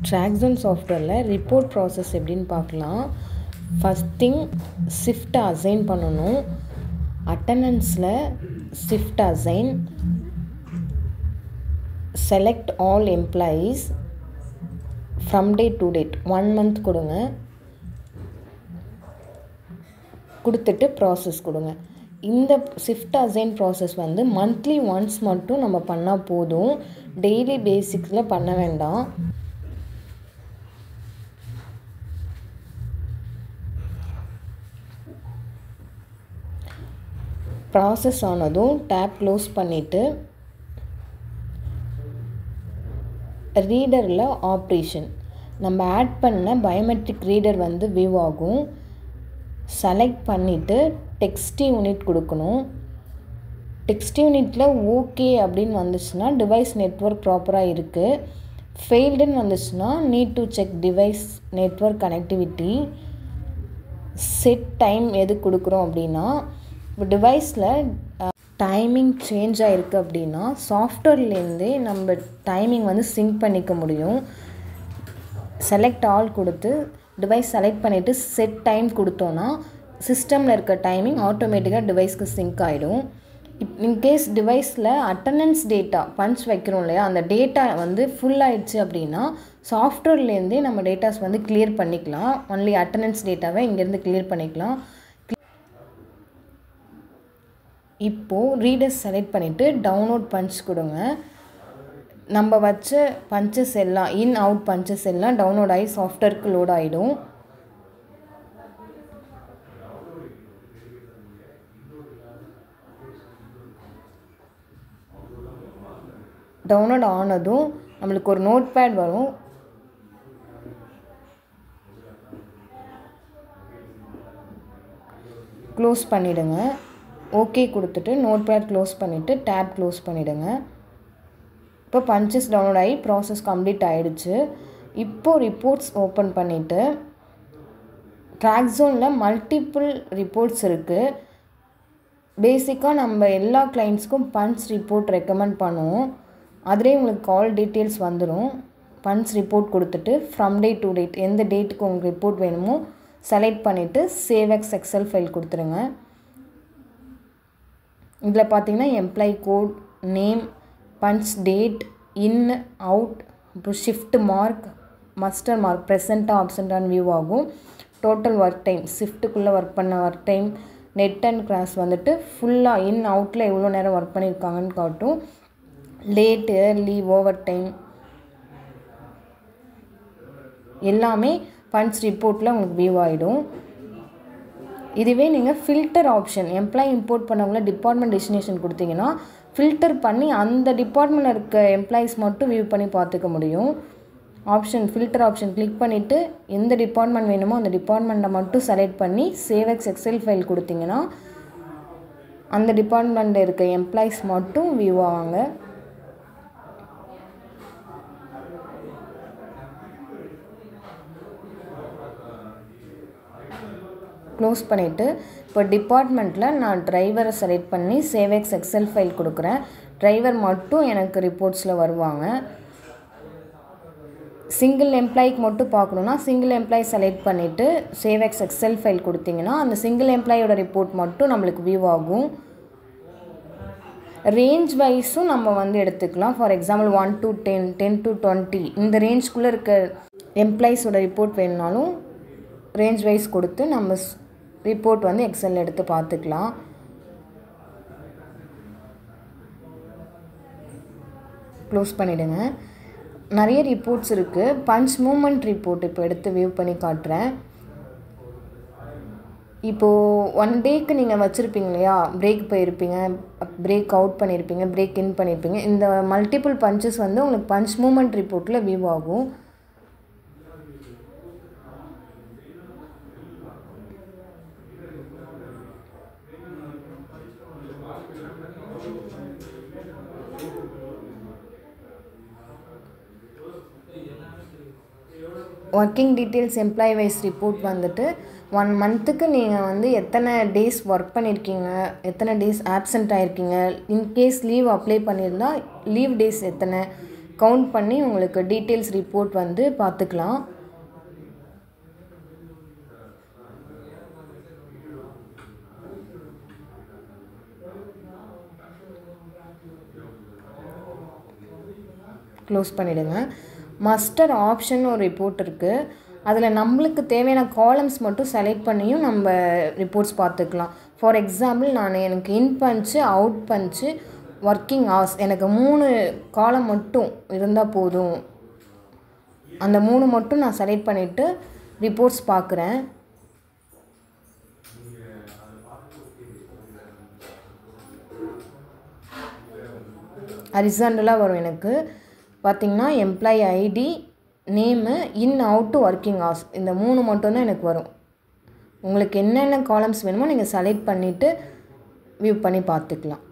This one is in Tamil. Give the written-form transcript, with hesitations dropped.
Traxon softwareல report process எப்படின்னு பார்க்கலாம். First thing shift assign பண்ணணும். Attendanceல shift assign, select all employees from date to date 1 month கொடுங்க. கொடுத்துட்டு ப்ராசஸ் கொடுங்க. இந்த shift assign ப்ராசஸ் வந்து மந்த்லி ஒன்ஸ் மட்டும் நம்ம பண்ணால் போதும், டெய்லி பேசிக்ஸில் பண்ண வேண்டாம். ப்ராசஸ் ஆனதும் டேப் க்ளோஸ் பண்ணிவிட்டு ரீடரில் ஆப்ரேஷன் நம்ம ஆட் பண்ண பயோமெட்ரிக் ரீடர் வந்து வியூ ஆகும். செலக்ட் பண்ணிவிட்டு டெக்ஸ்ட் யூனிட் கொடுக்கணும். டெக்ஸ்ட் யூனிட்டில் ஓகே அப்படின்னு வந்துச்சுன்னா டிவைஸ் நெட்வொர்க் ப்ராப்பராக இருக்குது. ஃபெயில்டுன்னு வந்துச்சுன்னா need to check device network connectivity. Set time எது கொடுக்குறோம் அப்படின்னா, இப்போ டிவைஸில் டைமிங் சேஞ்ச் ஆகிருக்கு அப்படின்னா சாஃப்ட்வேர்லேருந்தே நம்ம டைமிங் வந்து சிங்க் பண்ணிக்க முடியும். செலக்ட் ஆல் கொடுத்து டிவைஸ் செலக்ட் பண்ணிவிட்டு செட் டைம் கொடுத்தோன்னா சிஸ்டமில் இருக்க டைமிங் ஆட்டோமேட்டிக்காக டிவைஸ்க்கு சிங்க் ஆகிடும். இன்கேஸ் டிவைஸில் அட்டண்டன்ஸ் டேட்டா பஞ்ச் வைக்கிறோம் இல்லையா, அந்த டேட்டா வந்து ஃபுல் ஆகிடுச்சு அப்படின்னா சாஃப்ட்வேர்லேருந்தே நம்ம டேட்டாஸ் வந்து கிளியர் பண்ணிக்கலாம். ஒன்லி அட்டண்டன்ஸ் டேட்டாவை இங்கேருந்து கிளியர் பண்ணிக்கலாம். இப்போது ரீடர்ஸ் செலக்ட் பண்ணிவிட்டு டவுன்லோட் பஞ்ச் கொடுங்க. நம்ம வச்ச பஞ்சஸ் எல்லாம் இன் அவுட் பஞ்சஸ் எல்லாம் டவுன்லோட் ஆகி சாஃப்ட்வேருக்கு லோட் ஆகிடும். டவுன்லோட் ஆனதும் நம்மளுக்கு ஒரு நோட் பேட் வரும். க்ளோஸ் பண்ணிவிடுங்க. ஓகே கொடுத்துட்டு நோட் பேட் க்ளோஸ் பண்ணிவிட்டு டேப் க்ளோஸ் பண்ணிவிடுங்க. இப்போ பஞ்சஸ் டவுன்லோட் ஆகி ப்ராசஸ் கம்ப்ளீட் ஆகிடுச்சு. இப்போது ரிப்போர்ட்ஸ் ஓப்பன் பண்ணிவிட்டு ட்ராக்ஸோனில் மல்டிபிள் ரிப்போர்ட்ஸ் இருக்குது. பேசிக்காக நம்ம எல்லா கிளைண்ட்ஸ்க்கும் பஞ்ச் ரிப்போர்ட் ரெக்கமெண்ட் பண்ணுவோம். அதிலே உங்களுக்கு கால் டீட்டெயில்ஸ் வந்துடும். பஞ்ச் ரிப்போர்ட் கொடுத்துட்டு ஃப்ரம் டே டு டேட் எந்த டேட்டுக்கு உங்களுக்கு ரிப்போர்ட் வேணுமோ செலக்ட் பண்ணிவிட்டு சேவ் எக்ஸ் எக்ஸல் ஃபைல் கொடுத்துருங்க. இதில் பார்த்தீங்கன்னா employee code, name, punch date, in out, அப்புறம் ஷிஃப்ட் மார்க், மஸ்டர் மார்க், ப்ரெசண்ட்டாக ஆப்சண்ட்டான வியூ ஆகும். டோட்டல் ஒர்க் டைம், ஷிஃப்ட்டுக்குள்ளே ஒர்க் பண்ண work time, net and gross வந்துட்டு ஃபுல்லாக இன் அவுட்டில் எவ்வளோ நேரம் ஒர்க் பண்ணியிருக்காங்கன்னு காட்டும். லேட், ஏர்லி, ஓவர் டைம் எல்லாமே பஞ்ச் ரிப்போர்ட்டில் உங்களுக்கு வியூ ஆகிடும். இதுவே நீங்கள் ஃபில்டர் ஆப்ஷன் எம்ப்ளாயி இம்போர்ட் பண்ணவங்கள டிபார்ட்மெண்ட் டெஸ்டினேஷன் கொடுத்தீங்கன்னா ஃபில்டர் பண்ணி அந்த டிபார்ட்மெண்ட்டில் இருக்க எம்ப்ளாயிஸ் மட்டும் வியூ பண்ணி பார்த்துக்க முடியும். ஆப்ஷன் ஃபில்டர் ஆப்ஷன் கிளிக் பண்ணிவிட்டு எந்த டிபார்ட்மெண்ட் வேணுமோ அந்த டிபார்ட்மெண்ட்டை மட்டும் செலக்ட் பண்ணி சேவ் எக்ஸ் எக்ஸல் ஃபைல் கொடுத்தீங்கன்னா அந்த டிபார்ட்மெண்ட்டில் இருக்க எம்ப்ளாயிஸ் மட்டும் வியூ ஆவாங்க. க்ளோஸ் பண்ணிவிட்டு இப்போ டிபார்ட்மெண்ட்டில் நான் டிரைவரை செலக்ட் பண்ணி சேவ் எக்ஸ் எக்ஸல் ஃபைல் கொடுக்குறேன். டிரைவர் மட்டும் எனக்கு ரிப்போர்ட்ஸில் வருவாங்க. சிங்கிள் எம்ப்ளாய்க்கு மட்டும் பார்க்கணுன்னா சிங்கிள் எம்ப்ளாயி செலக்ட் பண்ணிவிட்டு சேவ் எக்ஸ் எக்ஸல் ஃபைல் கொடுத்தீங்கன்னா அந்த சிங்கிள் எம்ப்ளாயோட ரிப்போர்ட் மட்டும் நம்மளுக்கு வியூ ஆகும். ரேஞ்ச் வைஸும் நம்ம வந்து எடுத்துக்கலாம். ஃபார் எக்ஸாம்பிள் 1 to 10, 10 to 20 இந்த ரேஞ்ச்குள்ளே இருக்க எம்ப்ளாயிஸோட ரிப்போர்ட் வேணுனாலும் ரேஞ்ச் வைஸ் கொடுத்து நம்ம ரிப்போர்ட் வந்து எக்ஸல் எடுத்து பார்த்துக்கலாம். க்ளோஸ் பண்ணிவிடுங்க. நிறைய ரிப்போர்ட்ஸ் இருக்குது. பஞ்ச் மூமெண்ட் ரிப்போர்ட் இப்போ எடுத்து வியூ பண்ணி காட்டுறேன். இப்போது 1 டேக்கு நீங்கள் வச்சுருப்பீங்க இல்லையா, பிரேக் போயிருப்பீங்க, பிரேக் அவுட் பண்ணியிருப்பீங்க, பிரேக் இன் பண்ணியிருப்பீங்க. இந்த மல்டிபிள் பஞ்சஸ் வந்து உங்களுக்கு பஞ்ச் மூமெண்ட் ரிப்போர்ட்டில் வியூ ஆகும். Working details employee wise report வந்துட்டு 1 மந்த்துக்கு நீங்கள் வந்து எத்தனை டேஸ் ஒர்க் பண்ணியிருக்கீங்க, எத்தனை டேஸ் ஆப்சண்ட் ஆகிருக்கீங்க, இன்கேஸ் லீவ் அப்ளை பண்ணியிருந்தால் லீவ் டேஸ் எத்தனை, கவுண்ட் பண்ணி உங்களுக்கு டீட்டெயில்ஸ் ரிப்போர்ட் வந்து பார்த்துக்கலாம். க்ளோஸ் பண்ணிவிடுங்க. மஸ்டர் ஆப்ஷன் ஒரு ரிப்போர்ட் இருக்குது. அதில் நம்மளுக்கு தேவையான காலம்ஸ் மட்டும் செலக்ட் பண்ணியும் நம்ம ரிப்போர்ட்ஸ் பார்த்துக்கலாம். ஃபார் எக்ஸாம்பிள் எனக்கு இன் பஞ்சு, அவுட் பஞ்சு, ஒர்க்கிங் ஹவர்ஸ் எனக்கு 3 காலம் மட்டும் இருந்தால் போதும். அந்த 3 மட்டும் நான் செலக்ட் பண்ணிவிட்டு ரிப்போர்ட்ஸ் பார்க்குறேன். ஹரிசாண்டலாக வரும். எனக்கு பார்த்திங்கன்னா employee ID, name, in out, working hours இந்த 3 மட்டும்தான் எனக்கு வரும். உங்களுக்கு என்னென்ன காலம்ஸ் வேணுமோ நீங்கள் செலக்ட் பண்ணிவிட்டு வியூ பண்ணி பார்த்துக்கலாம்.